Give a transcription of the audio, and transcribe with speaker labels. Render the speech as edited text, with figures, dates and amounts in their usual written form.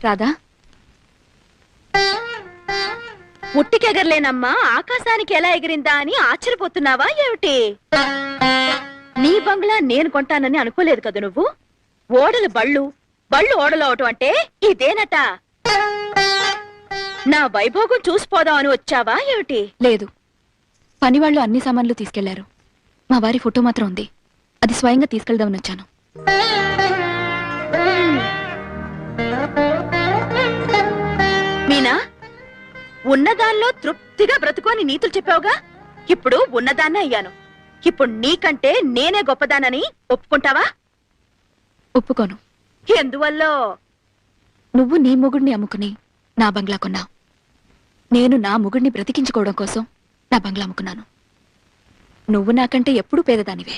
Speaker 1: రాధా,
Speaker 2: ఉట్టికెగరలేనమ్మా ఆకాశానికి ఎలా ఎగిరిందా అని ఆశ్చర్యపోతున్నావా ఏమిటి? నీ బంగ్లా నేను కొంటానని అనుకోలేదు కదా నువ్వు. ఓడలు బళ్ళు, బళ్ళు ఓడలు అవటం అంటే ఇదేనట. నా వైభోగం చూసిపోదాం అని వచ్చావా ఏమిటి?
Speaker 1: లేదు, పనివాళ్లు అన్ని సామాన్లు తీసుకెళ్లారు. మా వారి ఫోటో మాత్రం ఉంది, అది స్వయంగా తీసుకెళ్దామని వచ్చాను.
Speaker 2: మీనా, ఉన్నదానిలో తృప్తిగా బ్రతుకోని నీతులు చెప్పావుగా. ఇప్పుడు ఉన్నదాన్నే అయ్యాను. ఇప్పుడు నీకంటే నేనే గొప్పదానని ఒప్పుకుంటావా?
Speaker 1: ఒప్పుకోను.
Speaker 2: ఎందువల్ల?
Speaker 1: నువ్వు నీ మొగుడిని అమ్ముకుని నా బంగ్లా కొన్నావు. నేను నా మొగుడిని బ్రతికించుకోవడం కోసం నా బంగ్లా అమ్ముకున్నాను. నువ్వు నాకంటే ఎప్పుడూ పేదదానివే.